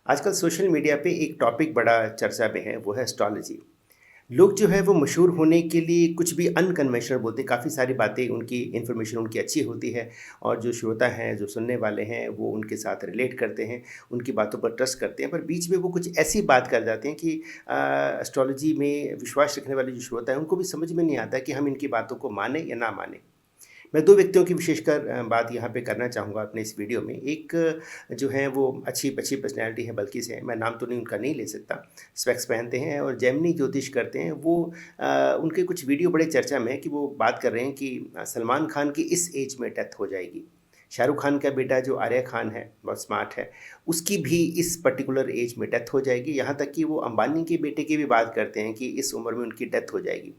आजकल social media पे एक टॉपिक बड़ा चर्चा में है, वो है एस्ट्रोलॉजी। लोग जो है वो मशहूर होने के लिए कुछ भी अनकन्वेंशनल बोलते हैं, काफ़ी सारी बातें उनकी इन्फॉर्मेशन उनकी अच्छी होती है और जो श्रोता हैं, जो सुनने वाले हैं, वो उनके साथ रिलेट करते हैं, उनकी बातों पर ट्रस्ट करते हैं। पर बीच में वो कुछ ऐसी बात कर जाते हैं कि एस्ट्रोलॉजी में विश्वास रखने वाले जो श्रोता हैं, उनको भी समझ में नहीं आता कि हम इनकी बातों को मानें या ना मानें। मैं 2 व्यक्तियों की विशेषकर बात यहाँ पे करना चाहूँगा अपने इस वीडियो में। एक जो है वो अच्छी अच्छी पर्सनैलिटी है, बल्कि से है, मैं नाम तो नहीं उनका नहीं ले सकता। स्पेक्स पहनते हैं और जेमिनी ज्योतिष करते हैं। वो उनके कुछ वीडियो बड़े चर्चा में है कि वो बात कर रहे हैं कि सलमान खान की इस एज में डेथ हो जाएगी। शाहरुख खान का बेटा जो आर्या खान है, बहुत स्मार्ट है, उसकी भी इस पर्टिकुलर एज में डेथ हो जाएगी। यहाँ तक कि वो अंबानी के बेटे की भी बात करते हैं कि इस उम्र में उनकी डेथ हो जाएगी।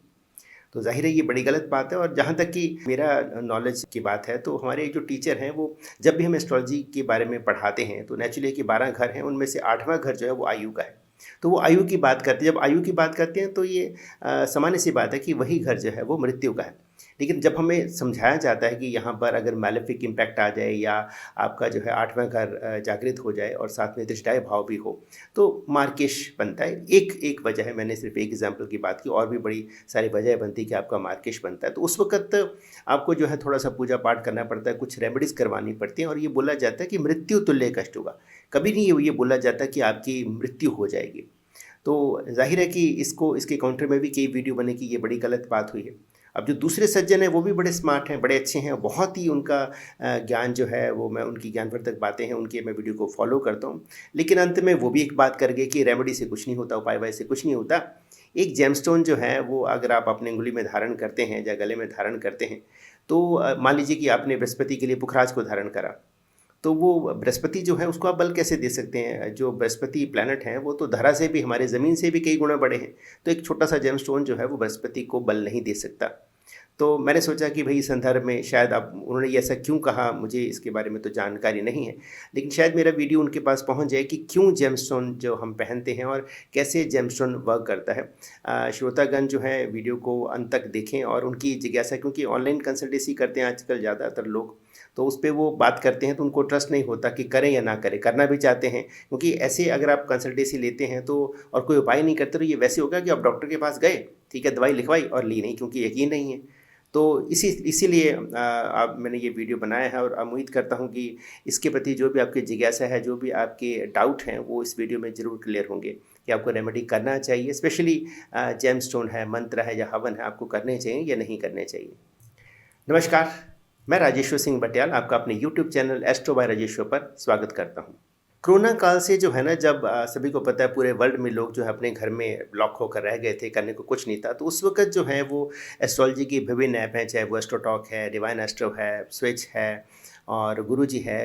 तो ज़ाहिर है ये बड़ी गलत बात है। और जहाँ तक कि मेरा नॉलेज की बात है, तो हमारे जो टीचर हैं वो जब भी हम एस्ट्रोलॉजी के बारे में पढ़ाते हैं तो नेचुरली कि 12 घर हैं, उनमें से 8वां घर जो है वो आयु का है। तो वो आयु की बात करते हैं, जब आयु की बात करते हैं तो ये सामान्य सी बात है कि वही घर जो है वो मृत्यु का है। लेकिन जब हमें समझाया जाता है कि यहाँ पर अगर मैलेफिक इम्पैक्ट आ जाए या आपका जो है 8वां घर जागृत हो जाए और साथ में दृष्टाय भाव भी हो, तो मार्केश बनता है। एक वजह है, मैंने सिर्फ एक एग्जाम्पल की बात की, और भी बड़ी सारी वजह बनती है कि आपका मार्केश बनता है। तो उस वक़्त आपको जो है थोड़ा-सा पूजा पाठ करना पड़ता है, कुछ रेमेडीज़ करवानी पड़ती हैं और ये बोला जाता है कि मृत्यु तुल्य कष्ट होगा। कभी नहीं ये बोला जाता कि आपकी मृत्यु हो जाएगी। तो ज़ाहिर है कि इसको इसके काउंटर में भी कई वीडियो बने कि ये बड़ी गलत बात हुई है। अब जो दूसरे सज्जन हैं वो भी बड़े स्मार्ट हैं, बड़े अच्छे हैं, बहुत ही उनका ज्ञान जो है वो, मैं उनकी ज्ञानवर्धक बातें हैं उनकी, मैं वीडियो को फॉलो करता हूँ। लेकिन अंत में वो भी एक बात कर गए कि रेमेडी से कुछ नहीं होता, उपाय-वाय से कुछ नहीं होता। एक जेमस्टोन जो है वो अगर आप अपनी उँगली में धारण करते हैं या गले में धारण करते हैं, तो मान लीजिए कि आपने बृहस्पति के लिए पुखराज को धारण करा, तो वो बृहस्पति जो है उसको आप बल कैसे दे सकते हैं? जो बृहस्पति प्लैनेट हैं वो तो धरा से भी, हमारे ज़मीन से भी कई गुना बड़े हैं। तो एक छोटा-सा जेमस्टोन जो है वो बृहस्पति को बल नहीं दे सकता। तो मैंने सोचा कि भई इस संदर्भ में शायद अब उन्होंने ये ऐसा क्यों कहा, मुझे इसके बारे में तो जानकारी नहीं है। लेकिन शायद मेरा वीडियो उनके पास पहुँच जाए कि क्यों जेमस्टोन जो हम पहनते हैं और कैसे जेमस्टोन वर्क करता है। श्रोतागण जो हैं वीडियो को अंत तक देखें और उनकी जिज्ञासा, क्योंकि ऑनलाइन कंसल्टेंसी करते हैं आजकल ज़्यादातर लोग, तो उस पे वो बात करते हैं तो उनको ट्रस्ट नहीं होता कि करें या ना करें। करना भी चाहते हैं, क्योंकि ऐसे अगर आप कंसल्टेंसी लेते हैं तो और कोई उपाय नहीं करते, तो ये वैसे होगा कि आप डॉक्टर के पास गए, ठीक है, दवाई लिखवाई और ली नहीं, क्योंकि यकीन नहीं है। तो इसीलिए अब मैंने ये वीडियो बनाया है और उम्मीद करता हूँ कि इसके प्रति जो भी आपकी जिज्ञासा है, जो भी आपके डाउट हैं, वो इस वीडियो में ज़रूर क्लियर होंगे कि आपको रेमेडी करना चाहिए। स्पेशली जेमस्टोन है, मंत्र है या हवन है, आपको करने चाहिए या नहीं करने चाहिए। नमस्कार, मैं राजेश्वर सिंह बटियाल आपका अपने YouTube channel astro by Rajeshwar पर स्वागत करता हूँ। कोरोना काल से जो है ना, जब सभी को पता है पूरे वर्ल्ड में लोग जो है अपने घर में लॉक होकर रह गए थे, करने को कुछ नहीं था, तो उस वक़्त जो है वो एस्ट्रोलॉजी की विभिन्न ऐप हैं, चाहे वो एस्ट्रोटॉक है, डिवाइन एस्ट्रो है, स्विच है और गुरुजी है,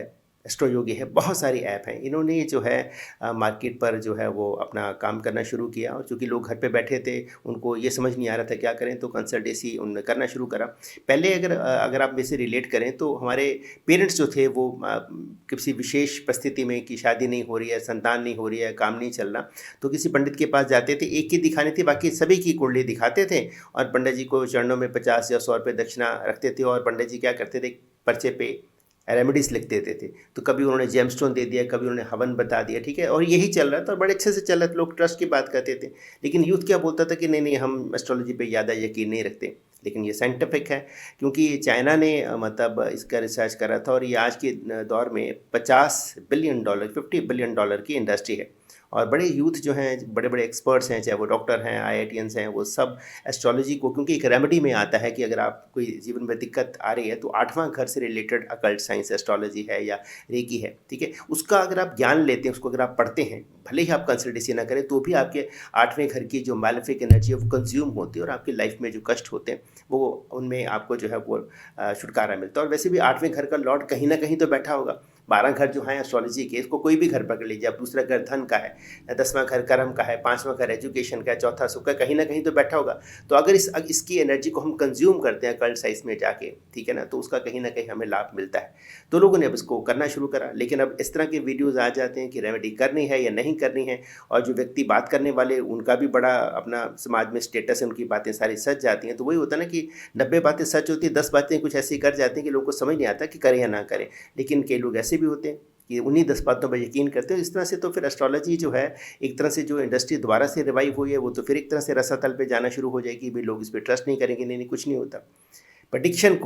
एस्ट्रो योगी है, बहुत सारी ऐप हैं। इन्होंने जो है मार्केट पर जो है वो अपना काम करना शुरू किया और चूँकि लोग घर पे बैठे थे, उनको ये समझ नहीं आ रहा था क्या करें, तो कंसल्टेंसी उन्होंने करना शुरू करा। पहले अगर आप मेरे से रिलेट करें तो हमारे पेरेंट्स जो थे वो किसी विशेष परिस्थिति में कि शादी नहीं हो रही है, संतान नहीं हो रही है, काम नहीं चल रहा, तो किसी पंडित के पास जाते थे, एक की दिखानी थी, बाकी सभी की कुंडली दिखाते थे और पंडित जी को चरणों में 50 या 100 रुपये दक्षिणा रखते थे और पंडित जी क्या करते थे, पर्चे पे रेमेडीज़ लिख देते थे। तो कभी उन्होंने जेमस्टोन दे दिया, कभी उन्होंने हवन बता दिया, ठीक है? और यही चल रहा था और बड़े अच्छे से चल रहा था, लोग ट्रस्ट की बात करते थे। लेकिन यूथ क्या बोलता था कि नहीं हम एस्ट्रोलॉजी पे ज़्यादा यकीन नहीं रखते। लेकिन ये साइंटिफिक है, क्योंकि चाइना ने मतलब इसका रिसर्च करा था और ये आज के दौर में $50 बिलियन, $50 बिलियन की इंडस्ट्री है। और बड़े यूथ जो हैं, बड़े-बड़े एक्सपर्ट्स हैं, चाहे वो डॉक्टर हैं, आईआईटीएंस हैं, वो सब एस्ट्रोलॉजी को, क्योंकि एक रेमेडी में आता है कि अगर आप कोई जीवन में दिक्कत आ रही है तो 8वां घर से रिलेटेड अकल्ट साइंस एस्ट्रोलॉजी है या रेकी है, ठीक है? उसका अगर आप ज्ञान लेते हैं, उसको अगर आप पढ़ते हैं, भले ही आप कंसल्टेंसी ना करें, तो भी आपके 8वें घर की जो मैलेफिक एनर्जी है वो कंज्यूम होती है और आपकी लाइफ में जो कष्ट होते हैं वो, उनमें आपको जो है वो छुटकारा मिलता है। और वैसे भी 8वें घर का लॉर्ड कहीं ना कहीं तो बैठा होगा। 12 घर जो हैं एस्ट्रोलॉजी के, इसको कोई भी घर पकड़ लीजिए आप, दूसरा घर धन का है, 10वां घर कर्म का है, 5वां घर एजुकेशन का है, चौथा सुख का, कहीं ना कहीं तो बैठा होगा। तो अगर इसकी एनर्जी को हम कंज्यूम करते हैं कल्ट साइज में जाके, ठीक है ना, तो उसका कहीं ना कहीं हमें लाभ मिलता है। तो लोगों ने अब इसको करना शुरू करा। लेकिन अब इस तरह के वीडियोज़ आ जाते हैं कि रेमेडी करनी है या नहीं करनी है, और जो व्यक्ति बात करने वाले, उनका भी बड़ा अपना समाज में स्टेटस है, उनकी बातें सारी सच जाती हैं। तो वही होता है ना कि 90 बातें सच होती हैं, 10 बातें कुछ ऐसी कर जाती हैं कि लोगों को समझ नहीं आता कि करें या ना करें। लेकिन कई लोग ऐसे भी होते हैं कि उन्हीं 10 बातों पर यकीन करते हो। इस तरह से तो फिर एस्ट्रोलॉजी जो है, एक तरह से जो इंडस्ट्री दोबारा से रिवाइव हुई है, वो तो फिर एक तरह से रसातल पे जाना शुरू हो जाएगी, भाई लोग इस पे ट्रस्ट नहीं करेंगे, नहीं, नहीं कुछ नहीं होता। प्रेडिक्शन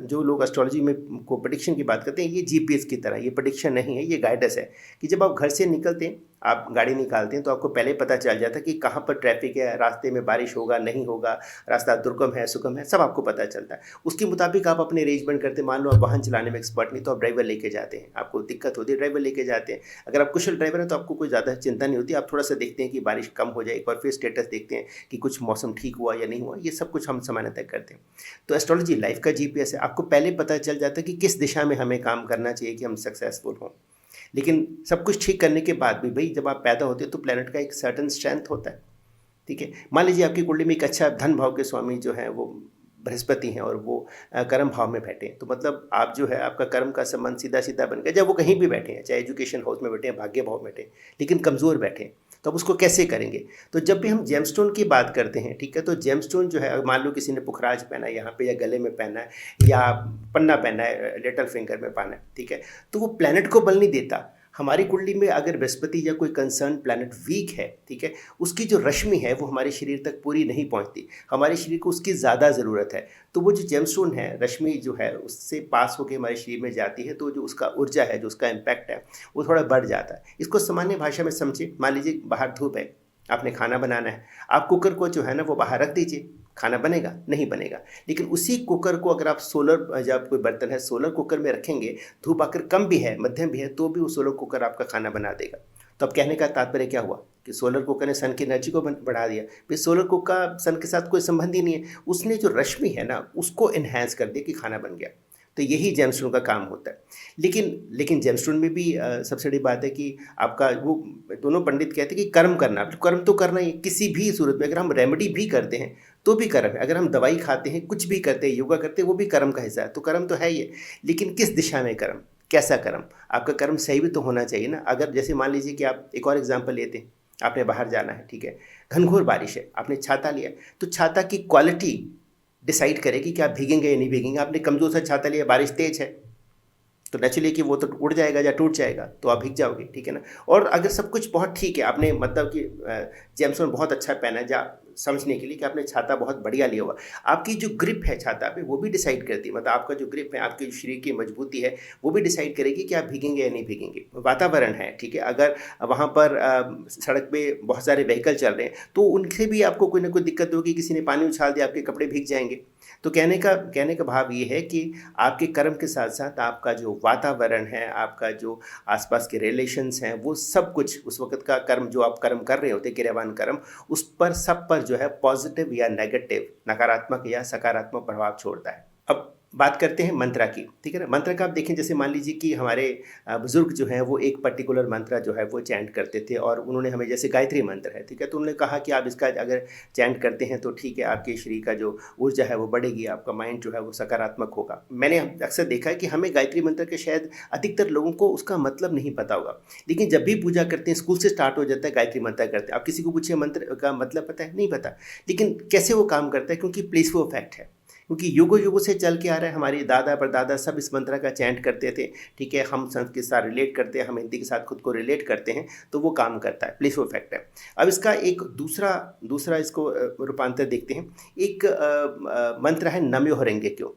जो लोग एस्ट्रोलॉजी में को प्रेडिक्शन की बात करते हैं, ये जीपीएस की तरह, ये प्रेडिक्शन नहीं है, ये गाइडेंस है कि जब आप घर से निकलते हैं, आप गाड़ी निकालते हैं, तो आपको पहले पता चल जाता है कि कहाँ पर ट्रैफिक है, रास्ते में बारिश होगा नहीं होगा, रास्ता दुर्गम है सुगम है, सब आपको पता चलता है। उसके मुताबिक आप अपने अरेंजमेंट करते हैं। मान लो आप वाहन चलाने में एक्सपर्ट नहीं, तो आप ड्राइवर लेके जाते हैं, आपको दिक्कत होती है, ड्राइवर लेके जाते हैं। अगर आप कुशल ड्राइवर हैं तो आपको कोई ज़्यादा चिंता नहीं होती, आप थोड़ा सा देखते हैं कि बारिश कम हो जाए, एक बार फिर स्टेटस देखते हैं कि कुछ मौसम ठीक हुआ या नहीं हुआ, ये सब कुछ हम सामान्यतः करते हैं। तो एस्ट्रोलॉजी लाइफ का जीपीएस है, आपको पहले पता चल जाता है कि किस दिशा में हमें काम करना चाहिए कि हम सक्सेसफुल हों। लेकिन सब कुछ ठीक करने के बाद भी भाई जब आप पैदा होते हो तो प्लेनेट का एक सर्टन स्ट्रेंथ होता है, ठीक है। मान लीजिए आपकी कुंडली में एक अच्छा धन भाव के स्वामी जो हैं वो बृहस्पति हैं और वो कर्म भाव में बैठे हैं, तो मतलब आप जो है आपका कर्म का संबंध सीधा सीधा बन गया, जब वो कहीं भी बैठे हैं, चाहे एजुकेशन हाउस में बैठे हैं, भाग्य भाव में बैठे हैं, लेकिन कमज़ोर बैठे हैं, तो अब उसको कैसे करेंगे। तो जब भी हम जेमस्टोन की बात करते हैं, ठीक है, तो जेमस्टोन जो है, मान लो किसी ने पुखराज पहना है यहाँ पे, या गले में पहना है, या पन्ना पहना है, लिटिल फिंगर में पहना है, ठीक है, तो वो प्लैनेट को बल नहीं देता। हमारी कुंडली में अगर बृहस्पति या कोई कंसर्न प्लैनेट वीक है, ठीक है, उसकी जो रश्मि है वो हमारे शरीर तक पूरी नहीं पहुंचती, हमारे शरीर को उसकी ज़्यादा ज़रूरत है। तो वो जो जेमस्टोन है, रश्मि जो है उससे पास होकर हमारे शरीर में जाती है, तो जो उसका ऊर्जा है, जो उसका इम्पैक्ट है, वो थोड़ा बढ़ जाता है। इसको सामान्य भाषा में समझे, मान लीजिए बाहर धूप है, आपने खाना बनाना है, आप कुकर को जो है ना वो बाहर रख दीजिए, खाना बनेगा नहीं बनेगा। लेकिन उसी कुकर को अगर आप सोलर, जब कोई बर्तन है सोलर कुकर में रखेंगे, धूप आकर कम भी है मध्यम भी है, तो भी वो सोलर कुकर आपका खाना बना देगा। तो अब कहने का तात्पर्य क्या हुआ कि सोलर कुकर ने सन की एनर्जी को बढ़ा दिया। फिर सोलर कुकर का सन के साथ कोई संबंध ही नहीं है, उसने जो रश्मि है ना उसको इन्हेंस कर दिया कि खाना बन गया। तो यही जेमस्टोन का काम होता है। लेकिन जेमस्टोन में भी सबसे बड़ी बात है कि आपका वो दोनों पंडित कहते हैं कि कर्म करना, तो कर्म तो करना ही किसी भी सूरत में। अगर हम रेमेडी भी करते हैं तो भी कर्म है, अगर हम दवाई खाते हैं, कुछ भी करते हैं, योगा करते हैं, वो भी कर्म का हिस्सा है। तो कर्म तो है ही है, लेकिन किस दिशा में कर्म, कैसा कर्म, आपका कर्म सही भी तो होना चाहिए ना। अगर जैसे मान लीजिए कि आप एक और एग्जाम्पल लेते हैं, आपने बाहर जाना है, ठीक है, घनघोर बारिश है, आपने छाता लिया, तो छाता की क्वालिटी डिसाइड करेगी कि आप भीगेंगे या नहीं भीगेंगे। आपने कमज़ोर सा छाता लिया, बारिश तेज है, तो नेचुरली कि वो तो उड़ जाएगा या टूट जाएगा, तो आप भीग जाओगे, ठीक है ना। और अगर सब कुछ बहुत ठीक है, आपने मतलब कि जेमस्टोन बहुत अच्छा पहना है, जा समझने के लिए कि आपने छाता बहुत बढ़िया लिया हुआ, आपकी जो ग्रिप है छाता पे वो भी डिसाइड करती है, मतलब आपका जो ग्रिप है, आपके शरीर की मजबूती है, वो भी डिसाइड करेगी कि आप भीगेंगे या नहीं भीगेंगे। वातावरण है, ठीक है, अगर वहाँ पर सड़क पे बहुत सारे व्हीकल चल रहे हैं, तो उनसे भी आपको कोई ना कोई दिक्कत होगी, किसी ने पानी उछाल दिया, आपके कपड़े भीग जाएंगे। तो कहने का भाव ये है कि आपके कर्म के साथ साथ आपका जो वातावरण है, आपका जो आसपास के रिलेशंस हैं, वो सब कुछ उस वक्त का कर्म जो आप कर्म कर रहे होते, क्रियावान कर्म, उस पर सब पर जो है पॉजिटिव या नेगेटिव, नकारात्मक या सकारात्मक प्रभाव छोड़ता है। अब बात करते हैं मंत्रा की, ठीक है ना। मंत्र का आप देखें, जैसे मान लीजिए कि हमारे बुजुर्ग जो हैं वो एक पर्टिकुलर मंत्र जो है वो चैंट करते थे, और उन्होंने हमें, जैसे गायत्री मंत्र है, ठीक है, तो उन्होंने कहा कि आप इसका अगर चैंट करते हैं तो ठीक है, आपके शरीर का जो ऊर्जा है वो बढ़ेगी, आपका माइंड जो है वो सकारात्मक होगा। मैंने अक्सर देखा है कि हमें गायत्री मंत्र के शायद अधिकतर लोगों को उसका मतलब नहीं पता होगा, लेकिन जब भी पूजा करते हैं, स्कूल से स्टार्ट हो जाता है गायत्री मंत्र करते हैं, आप किसी को पूछिए मंत्र का मतलब पता है, नहीं पता, लेकिन कैसे वो काम करता है, क्योंकि प्लेसफुल इफेक्ट है, क्योंकि युगों युगों से चल के आ रहा है। हमारे दादा परदादा सब इस मंत्र का चैंट करते थे, ठीक है, हम संस्कृत के साथ रिलेट करते हैं, हम हिंदी के साथ खुद को रिलेट करते हैं, तो वो काम करता है, प्लेसफुल इफेक्ट है। अब इसका एक दूसरा इसको रूपांतर देखते हैं। एक मंत्र है नम्यो हरेंगे क्यों,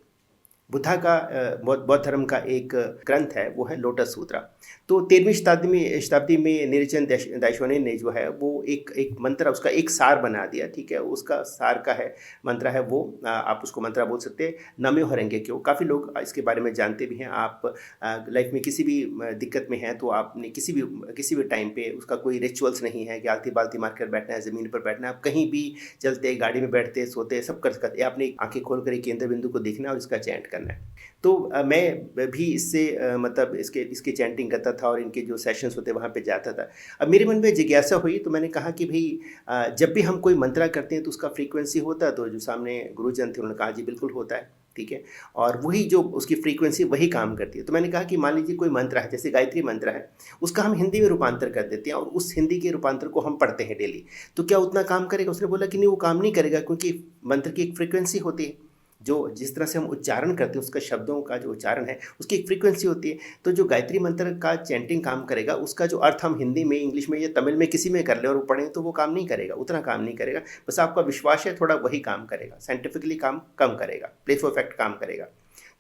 बुद्धा का बौद्ध धर्म का एक ग्रंथ है, वो है लोटस सूत्रा। तो 13वीं शताब्दी में निरिचन दाइशोने ने जो है वो एक मंत्र, उसका एक सार बना दिया, ठीक है, उसका सार का है मंत्र है वो, आप उसको मंत्र बोल सकते हैं, नम्यो हरेंगे क्यों। काफ़ी लोग इसके बारे में जानते भी हैं। आप लाइफ में किसी भी दिक्कत में हैं तो आपने किसी भी टाइम पे उसका कोई रिचुअल्स नहीं है कि आलती बाल्टी मार कर बैठना है, ज़मीन पर बैठना है, आप कहीं भी चलते, गाड़ी में बैठते, सोते, सब कर सकते। आपने आंखें खोल कर एक केंद्र बिंदु को देखना है और इसका चैंट करना है। तो मैं भी इससे मतलब इसकी चैंटिंग करता था और इनके जो सेशंस होते वहाँ पे जाता था। अब मेरे मन में जिज्ञासा हुई, तो मैंने कहा कि भाई जब भी हम कोई मंत्रा करते हैं तो उसका फ्रीक्वेंसी होता है, तो जो सामने गुरुजन थे उन्होंने कहा जी बिल्कुल होता है, ठीक है, और वही जो उसकी फ्रीक्वेंसी वही काम करती है। तो मैंने कहा कि मान लीजिए कोई मंत्र है, जैसे गायत्री मंत्र है, उसका हम हिंदी में रूपांतर कर देते हैं और उस हिंदी के रूपांतर को हम पढ़ते हैं डेली, तो क्या उतना काम करेगा? उसने बोला कि नहीं, वो काम नहीं करेगा, क्योंकि मंत्र की एक फ्रीक्वेंसी होती है, जो जिस तरह से हम उच्चारण करते हैं उसका शब्दों का जो उच्चारण है उसकी एक फ्रीक्वेंसी होती है। तो जो गायत्री मंत्र का चैंटिंग काम करेगा उसका जो अर्थ हम हिंदी में, इंग्लिश में या तमिल में किसी में कर ले और वो पढ़ें तो वो काम नहीं करेगा, उतना काम नहीं करेगा। बस आपका विश्वास है थोड़ा वही काम करेगा, साइंटिफिकली काम कम करेगा, प्लेफो इफेक्ट काम करेगा।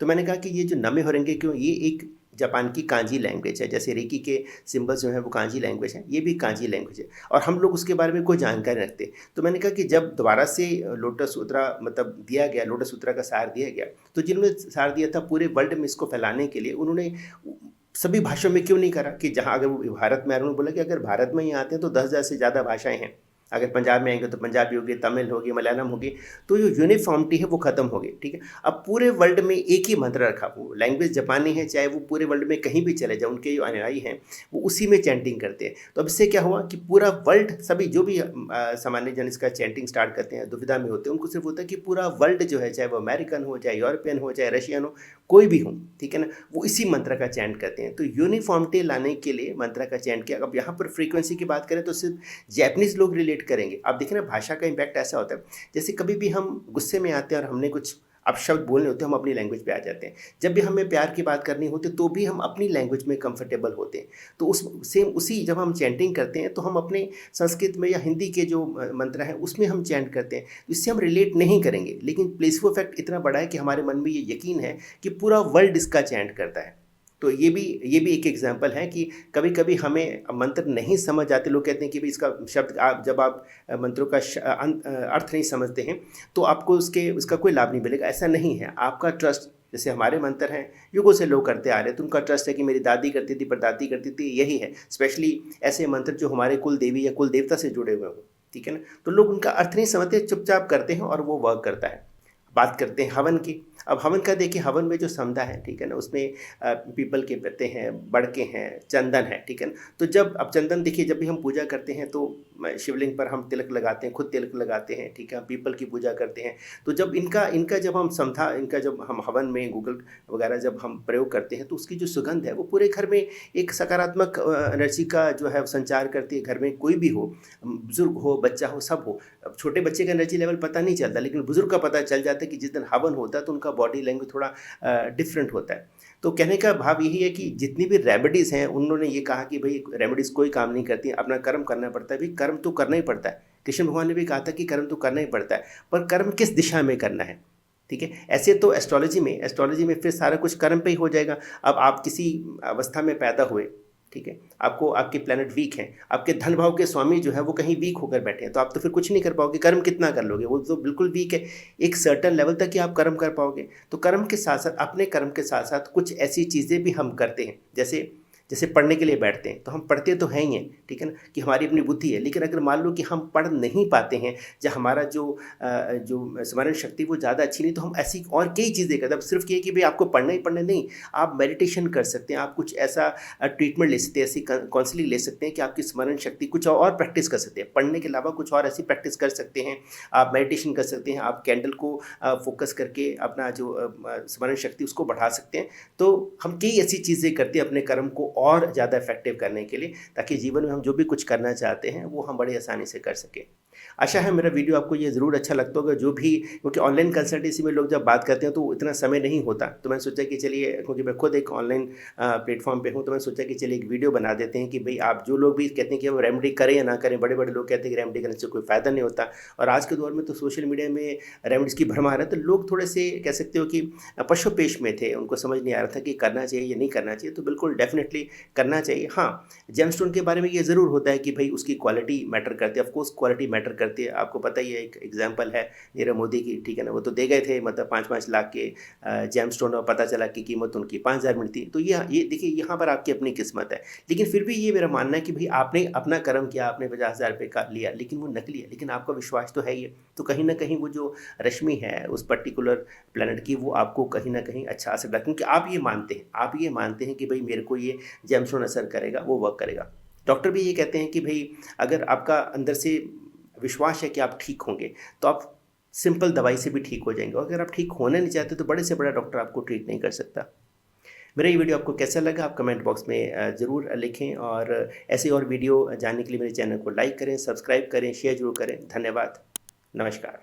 तो मैंने कहा कि ये जो नमे होरेंगे क्यों, ये एक जापान की कांजी लैंग्वेज है। जैसे रेकी के सिंबल्स जो हैं वो कांजी लैंग्वेज है, ये भी कांजी लैंग्वेज है और हम लोग उसके बारे में कोई जानकारी रखते। तो मैंने कहा कि जब दोबारा से लोटस सूत्रा मतलब दिया गया, लोटस सूत्रा का सार दिया गया, तो जिन्होंने सार दिया था पूरे वर्ल्ड में इसको फैलाने के लिए, उन्होंने सभी भाषाओं में क्यों नहीं करा कि जहाँ अगर वो भारत में, उन्होंने बोला कि अगर भारत में ही आते हैं तो 10,000 से ज़्यादा भाषाएँ हैं। अगर पंजाब में आएंगे तो पंजाबी होगी, तमिल होगी, मलयालम होगी, तो जो यूनिफॉर्मिटी है वो ख़त्म होगी। ठीक है, अब पूरे वर्ल्ड में एक ही मंत्र रखा, वो लैंग्वेज जापानी है, चाहे वो पूरे वर्ल्ड में कहीं भी चले जाए, उनके जो अनुयायी हैं वो उसी में चैंटिंग करते हैं। तो अब इससे क्या हुआ कि पूरा वर्ल्ड, सभी जो भी सामान्य जन इसका चैंटिंग स्टार्ट करते हैं, दुविधा में होते हैं, उनको सिर्फ होता है कि पूरा वर्ल्ड जो है, चाहे वो अमेरिकन हो, चाहे यूरोपियन हो, चाहे रशियन हो, कोई भी हो, ठीक है ना, वो इसी मंत्र का चैंट करते हैं। तो यूनिफॉर्मिटी लाने के लिए मंत्र का चैंट किया। अब यहाँ पर फ्रीक्वेंसी की बात करें तो सिर्फ जैपनीज़ लोग रिलेट करेंगे। आप देखें ना, भाषा का इम्पैक्ट ऐसा होता है, जैसे कभी भी हम गुस्से में आते हैं और हमने कुछ अपशब्द बोलने होते हैं, हम अपनी लैंग्वेज पे आ जाते हैं। जब भी हमें प्यार की बात करनी होती है तो भी हम अपनी लैंग्वेज में कंफर्टेबल होते हैं। तो उस सेम उसी जब हम चैंटिंग करते हैं तो हम अपने संस्कृत में या हिंदी के जो मंत्र हैं उसमें हम चैंट करते हैं, तो इससे हम रिलेट नहीं करेंगे। लेकिन प्लेसबो इफेक्ट इतना बड़ा है कि हमारे मन में ये यकीन है कि पूरा वर्ल्ड इसका चैंट करता है। तो ये भी एक एग्जांपल है कि कभी-कभी हमें मंत्र नहीं समझ आते। लोग कहते हैं कि भाई इसका शब्द, आप जब आप मंत्रों का अर्थ नहीं समझते हैं तो आपको उसका कोई लाभ नहीं मिलेगा। ऐसा नहीं है। आपका ट्रस्ट, जैसे हमारे मंत्र हैं युगों से लोग करते आ रहे हैं, तो उनका ट्रस्ट है कि मेरी दादी करती थी, परदादी करती थी, यही है। स्पेशली ऐसे मंत्र जो हमारे कुल देवी या कुल देवता से जुड़े हुए हों, ठीक है ना, तो लोग उनका अर्थ नहीं समझते, चुपचाप करते हैं और वो वर्क करता है। बात करते हैं हवन की। अब हवन का देखिए, हवन में जो समदा है, ठीक है ना, उसमें पीपल के पत्ते हैं, बड़के हैं, चंदन है, ठीक है ना। तो जब अब चंदन देखिए, जब भी हम पूजा करते हैं तो शिवलिंग पर हम तिलक लगाते हैं, खुद तिलक लगाते हैं, ठीक है, हम पीपल की पूजा करते हैं। तो जब इनका जब हम समधा, इनका जब हम हवन में गूगल वगैरह जब हम प्रयोग करते हैं तो उसकी जो सुगंध है वो पूरे घर में एक सकारात्मक एनर्जी का जो है संचार करती है। घर में कोई भी हो, बुजुर्ग हो, बच्चा हो, सब हो। अब छोटे बच्चे का एनर्जी लेवल पता नहीं चलता, लेकिन बुजुर्ग का पता चल जाता है कि जिस दिन हवन होता है तो उनका बॉडी लैंग्वेज थोड़ा डिफरेंट होता है। तो कहने का भाव यही है कि जितनी भी रेमेडीज़ हैं, उन्होंने ये कहा कि भाई रेमेडीज़ कोई काम नहीं करती, अपना कर्म करना पड़ता है। भाई कर्म तो करना ही पड़ता है। कृष्ण भगवान ने भी कहा था कि कर्म तो करना ही पड़ता है, पर कर्म किस दिशा में करना है, ठीक है। ऐसे तो एस्ट्रोलॉजी में फिर सारा कुछ कर्म पे ही हो जाएगा। अब आप किसी अवस्था में पैदा हुए, ठीक है, आपको आपके प्लैनेट वीक हैं, आपके धन भाव के स्वामी जो है वो कहीं वीक होकर बैठे हैं, तो आप तो फिर कुछ नहीं कर पाओगे। कर्म कितना कर लोगे, वो तो बिल्कुल वीक है। एक सर्टेन लेवल तक ही आप कर्म कर पाओगे। तो कर्म के साथ साथ, अपने कर्म के साथ साथ कुछ ऐसी चीज़ें भी हम करते हैं। जैसे पढ़ने के लिए बैठते हैं तो हम पढ़ते तो हैं ही हैं, ठीक है ना, कि हमारी अपनी बुद्धि है। लेकिन अगर मान लो कि हम पढ़ नहीं पाते हैं, या हमारा जो स्मरण शक्ति वो ज़्यादा अच्छी नहीं, तो हम ऐसी और कई चीज़ें करते हैं। अब सिर्फ ये कि भाई आपको पढ़ना ही पढ़ना नहीं, आप मेडिटेशन कर सकते हैं, आप कुछ ऐसा ट्रीटमेंट ले सकते हैं, ऐसी काउंसलिंग ले सकते हैं कि आपकी स्मरण शक्ति कुछ और प्रैक्टिस कर सकते हैं। पढ़ने के अलावा कुछ और ऐसी प्रैक्टिस कर सकते हैं। आप मेडिटेशन कर सकते हैं, आप कैंडल को फोकस करके अपना जो स्मरण शक्ति उसको बढ़ा सकते हैं। तो हम कई ऐसी चीज़ें करते हैं अपने कर्म को और ज़्यादा इफेक्टिव करने के लिए, ताकि जीवन में हम जो भी कुछ करना चाहते हैं वो हम बड़ी आसानी से कर सकें। आशा है मेरा वीडियो आपको ये ज़रूर अच्छा लगता होगा। जो भी, क्योंकि ऑनलाइन कंसल्टेंसी में लोग जब बात करते हैं तो इतना समय नहीं होता, तो मैंने सोचा कि चलिए, क्योंकि मैं खुद एक ऑनलाइन प्लेटफॉर्म पे हूँ, तो मैंने सोचा कि चलिए एक वीडियो बना देते हैं कि भाई आप जो लोग भी कहते हैं कि वो रेमेडी करें या ना करें। बड़े बड़े लोग कहते हैं कि रेमेडी करने से कोई फ़ायदा नहीं होता, और आज के दौर में तो सोशल मीडिया में रेमेडीज़ की भरमार है, तो लोग थोड़े से कह सकते हो कि पशुपेश में थे, उनको समझ नहीं आ रहा था कि करना चाहिए या नहीं करना चाहिए। तो बिल्कुल डेफिनेटली करना चाहिए। हाँ, जेमस्टोन के बारे में ये ज़रूर होता है कि भाई उसकी क्वालिटी मैटर करती है। ऑफ कोर्स क्वालिटी मैटर करती है। आपको पता ही है, एक एग्जांपल है नीरव मोदी की, ठीक है ना, वो तो दे गए थे मतलब 5-5 लाख के जेमस्टोन, और पता चला कि कीमत उनकी 5,000 मिलती। तो ये देखिए, यहाँ पर आपकी अपनी किस्मत है। लेकिन फिर भी ये मेरा मानना है कि भाई आपने अपना कर्म किया, आपने 50,000 रुपये का लिया, लेकिन वो नकली है, लेकिन आपका विश्वास तो है ही है। तो कहीं ना कहीं वो जो रश्मि है उस पर्टिकुलर प्लैनेट की, वो आपको कहीं ना कहीं अच्छा असर डाले, क्योंकि आप ये मानते हैं कि भाई मेरे को ये जेमस्टोन असर करेगा, वो वर्क करेगा। डॉक्टर भी ये कहते हैं कि भाई अगर आपका अंदर से विश्वास है कि आप ठीक होंगे, तो आप सिंपल दवाई से भी ठीक हो जाएंगे। और अगर आप ठीक होना नहीं चाहते तो बड़े से बड़ा डॉक्टर आपको ट्रीट नहीं कर सकता। मेरा ये वीडियो आपको कैसा लगा, आप कमेंट बॉक्स में ज़रूर लिखें, और ऐसे और वीडियो जानने के लिए मेरे चैनल को लाइक करें, सब्सक्राइब करें, शेयर जरूर करें। धन्यवाद, नमस्कार।